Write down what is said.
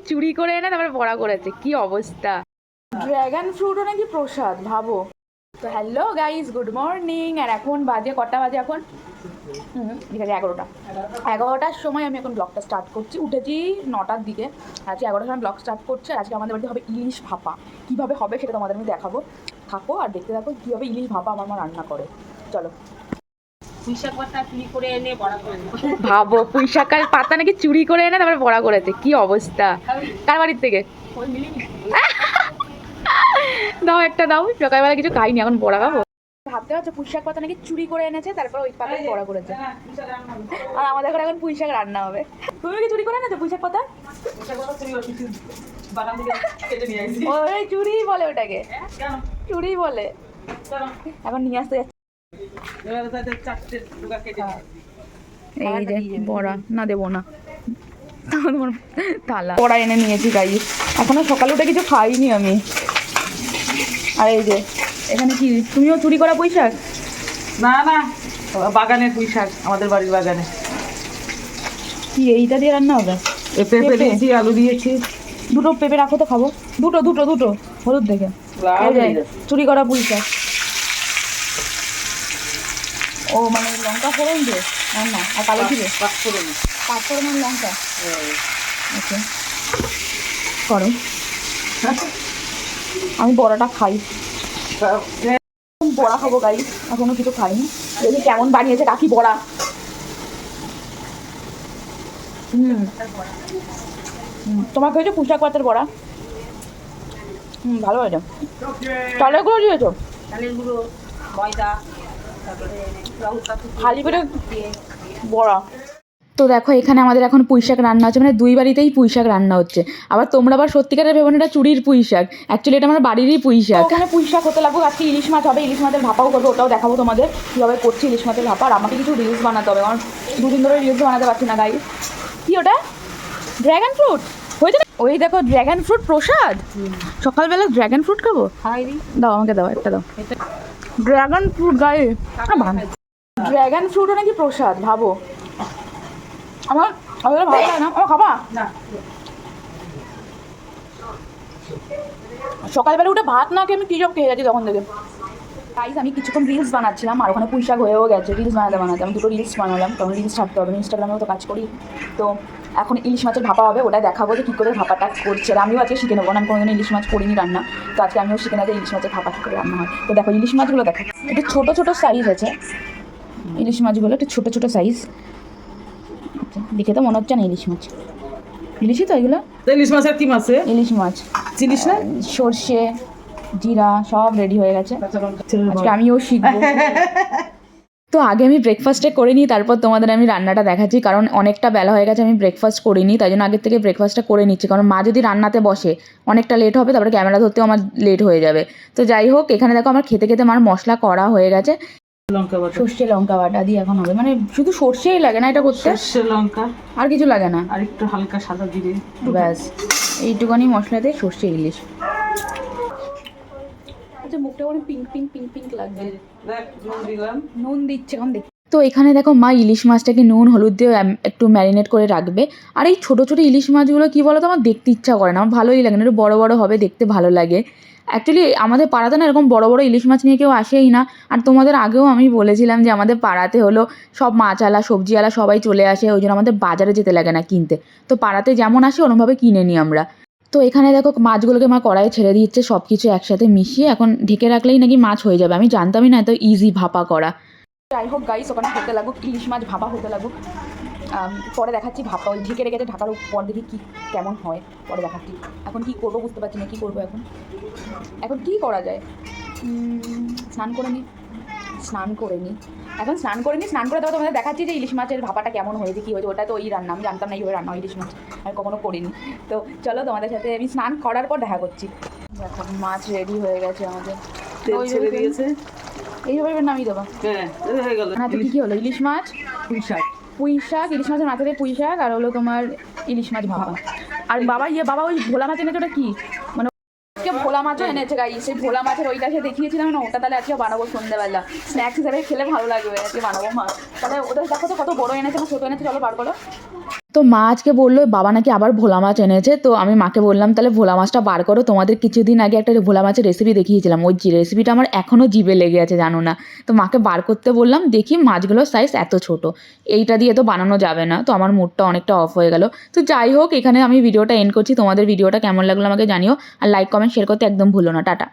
চুরি করে এনে তারপরে বড়া করেছে, কি অবস্থা। ড্রাগন ফ্রুটও নাকি প্রসাদ, ভাবো। তো হ্যালো গাইস, গুড মর্নিং। আর এখন বাজে কটা বাজে এখন? ঠিক আছে, 11টার সময় আমি এখন ব্লগটা স্টার্ট করছি। উঠেছি 9টার দিকে, আজকে 11টার সময় ব্লগ স্টার্ট করছে। আজকে আমাদের বাড়িতে হবে ইলিশ ভাপা। কীভাবে হবে সেটা তোমাদের আমি দেখাবো, থাকো আর দেখতে থাকো কীভাবে ইলিশ ভাপা আমার মা রান্না করে। চলো। ভাবো, পুঁই শাকের পাতা নাকি চুরি করে এনে তারপরে বড়া করেছে, কি অবস্থা। কার বাড়ির থেকে? দাও একটা দাও, সকালবেলা কিছু খাইনি, এখন বড়া খাবো। ভাবতে পারছো, পুঁই শাক পাতা নাকি চুরি করে এনেছে, তারপর ওই পাতায় বড়া করেছে। আর আমাদের ঘরে এখন পুঁই শাক রান্না হবে। তুমি কি চুরি করে এনেছো পুঁই শাক পাতা? ওই চুরি বলে ওটাকে, চুরি বলে। এখন নিয়ে আসতে যাচ্ছি। এই যে বড়া, না দেবো না, থালা বড়া এনে নিয়েছি গাই। এখনো সকালে উঠে কিছু খাইনি আমি। আর এই যে এখানে কি, তুমিও চুরি করা পুঁই শাক? না না, বাগানের পুঁই শাক, আমাদের বাড়ির বাগানে। কি এইটা দিয়ে রান্না হবে? পেঁপে দিয়েছি, আলু দিয়েছি। দুটো পেঁপে রাখো তো, খাবো। দুটো দুটো দুটো হলুদ দেখে। চুরি করা পুঁই শাক। ও মানে লঙ্কা ফোড়ন দিয়ে রান্না, আর কালো জিরে, পাঁচফোড়ন আর লঙ্কা। ওকে করো, আমি বড়াটা খাই। বড়া খাবো গাই, এখনো কিছু খাইনি। দেখি কেমন বানিয়েছে কাকি বড়া। তোমার খেয়েছো পুঁই শাক পাতার বড়া? ভালো হয়েছে। চালের গুঁড়ো দিয়েছো? চালের গুঁড়ো, ময়দা, খালি পেটে বড়া। তো দেখো, এখানে আমাদের এখন পুঁই শাক রান্না হচ্ছে, মানে দুই বাড়িতেই পুঁই শাক রান্না হচ্ছে। আবার তোমরা আবার সত্যিকারের ভেবো না এটা চুরির পুঁই শাক, অ্যাকচুয়ালি এটা আমার বাড়িরই পুঁই শাক। ওখানে পুঁই শাক হতে লাগুক, আজকে ইলিশ মাছ হবে, ইলিশ মাছের ভাপাও করবো, ওটাও দেখাবো তোমাদের কীভাবে করছি ইলিশ মাছের ভাপা। আর আমাকে কিছু রিলস বানাতে হবে, কারণ দুদিন ধরে রিলস বানাতে পারছি না গাই। কি ওটা? ড্রাগন ফ্রুট হয়েছে না? ওই দেখো, ড্রাগন ফ্রুট প্রসাদ। সকালবেলা ড্রাগন ফ্রুট খাবো, দাও আমাকে, দাও একটা দাও। ড্রাগন ফ্রুট গায়ে, ড্রাগন ফ্রুটও নাকি প্রসাদ, ভাবো। আমার ভালো লাগে না, আমার খাবা না। সকালবেলা উঠে ভাত না খেয়ে আমি কী সব খেয়ে যাচ্ছি তখন থেকে। গাইস, আমি কিছুক্ষণ রিলস বানাচ্ছিলাম, আর ওখানে পুঁই শাক হয়েও গেছে। রিলস বানাতে আমি দুটো রিলস বানালাম, কারণ রিলস ছাড়তে হবে, ইনস্টাগ্রামেও তো কাজ করি। তো এখন ইলিশ মাছের ভাপা হবে, ওটা দেখাবো যে কী করে ভাপাটা করছে। আর আমিও আজকে শিখে নেবো, আমি কোনোদিন ইলিশ মাছ করিনি রান্না, তো আজকে আমিও শিখে নেবো যে ইলিশ মাছের ভাপা কী করে রান্না হয়। তো দেখো ইলিশ মাছগুলো, দেখো একটু ছোটো ছোটো সাইজ আছে ইলিশ মাছগুলো, একটু ছোটো ছোটো সাইজ। দেখে তো মনে হচ্ছে না ইলিশ মাছ। ইলিশই তো এগুলো। ইলিশ মাছ আর কি মাছ? ইলিশ মাছ চিনিস না? সর্ষে জিরা সব রেডি হয়ে গেছে, আজকে আমিও শিখবো। তো আগে আমি ব্রেকফাস্টে করে নিই, তারপর তোমাদের আমি রান্নাটা দেখাচ্ছি, কারণ অনেকটা বেলা হয়ে গেছে, আমি ব্রেকফাস্ট করিনি, তাই জন্য আগের থেকে ব্রেকফাস্টটা করে নিচ্ছি। কারণ মা যদি রান্নাতে বসে অনেকটা লেট হবে, তারপরে ক্যামেরা ধরতেও আমার লেট হয়ে যাবে। তো যাই হোক, এখানে দেখো আমার খেতে খেতে আমার মশলা করা হয়ে গেছে। সর্ষে লঙ্কা বাটা দিয়ে এখন হবে, মানে শুধু সর্ষেই লাগে না এটা করতে, সর্ষে লঙ্কা আর কিছু লাগে না, আর একটু হালকা সাদা জিরে, ব্যাস এইটুখানি মশলা দিয়ে সর্ষে ইলিশ। আচ্ছা, মুখটা ওরকম পিঙ্ক পিঙ্ক পিঙ্ক পিঙ্ক লাগবে। নুন দিচ্ছে এখন দেখি। তো এখানে দেখো মা ইলিশ মাছটাকে নুন হলুদ দিয়ে একটু ম্যারিনেট করে রাখবে। আর এই ছোটো ছোটো ইলিশ মাছগুলো কী বলো তো, আমার দেখতে ইচ্ছা করে না, আমার ভালোই লাগে না, একটু বড়ো বড়ো হবে, দেখতে ভালো লাগে। অ্যাকচুয়ালি আমাদের পাড়াতে না এরকম বড় বড় ইলিশ মাছ নিয়ে কেউ আসেই না। আর তোমাদের আগেও আমি বলেছিলাম যে আমাদের পাড়াতে হলো সব মাছওয়ালা সবজিওয়ালা সবাই চলে আসে, ওই জন্য আমাদের বাজারে যেতে লাগে না কিনতে। তো পাড়াতে যেমন আসে ওরমভাবে কিনে নিই আমরা। তো এখানে দেখো মাছগুলোকে মা কড়াইয়ে ছেড়ে দিচ্ছে, সব কিছু একসাথে মিশিয়ে এখন ঢেকে রাখলেই নাকি মাছ হয়ে যাবে। আমি জানতামই না এত ইজি ভাপা করা। যাই হোক গাইস, ওখানে হতে লাগুক, ইলিশ মাছ ভাপা হতে লাগুক, পরে দেখাচ্ছি। ভাপা ওই ঢেকে রেখেছে, ঢাকার উপর দেখি কী কেমন হয়, পরে দেখাচ্ছি। এখন কি করবো বুঝতে পারছি না, কী করবো এখন কি করা যায়। স্নান করে নিই, স্নান করে দেওয়া তোমাদের দেখাচ্ছি যে ইলিশ মাছের ভাপাটা কেমন হয়েছে, কী হয়েছে। ওটা তো ওই রান্না, আমি জানতাম না এইভাবে রান্না হয় ইলিশ মাছ, আমি কখনো করিনি। তো চলো তোমাদের সাথে আমি স্নান করার পর দেখা করছি। দেখো মাছ রেডি হয়ে গেছে আমাদের, এইভাবে নামিয়ে দেবো। না তো কী হলো, ইলিশ মাছ পুঁই শাক ইলিশ মাছের মাথা দিয়ে পুঁই শাক, আর হলো তোমার ইলিশ মাছ ভাপা। আর বাবা ওই ভোলা মাছ এনেছে, ওটা কি মানে ভোলা মাছও এনেছে গাই, সেই ভোলা মাছের ওইটা সে দেখিয়েছিলাম না, ওটা তাহলে আজকে বানাবো সন্ধ্যেবেলা স্ন্যাক্স হিসাবে খেলে ভালো লাগবে, আজকে বানাবো মাছ। তাহলে ওটা দেখো তো কত বড় এনেছে না ছোটো এনেছে, চলো বার করো। তো মা আজকে বললো বাবা নাকি আবার ভোলা মাছ এনেছে। তো আমি মাকে বললাম তাহলে ভোলা মাছটা বার করো, তোমাদের কিছুদিন আগে একটা ভোলা মাছের রেসিপি দেখিয়েছিলাম, ওই রেসিপিটা আমার এখনও জিভে লেগে আছে জানো না। তো মাকে বার করতে বললাম, দেখি মাছগুলোর সাইজ এত ছোট, এইটা দিয়ে তো বানানো যাবে না। তো আমার মুডটা অনেকটা অফ হয়ে গেল। তো যাই হোক, এখানে আমি ভিডিওটা এন্ড করছি। তোমাদের ভিডিওটা কেমন লাগলো আমাকে জানিও, আর লাইক কমেন্ট শেয়ার করতে একদম ভুলো না। টাটা।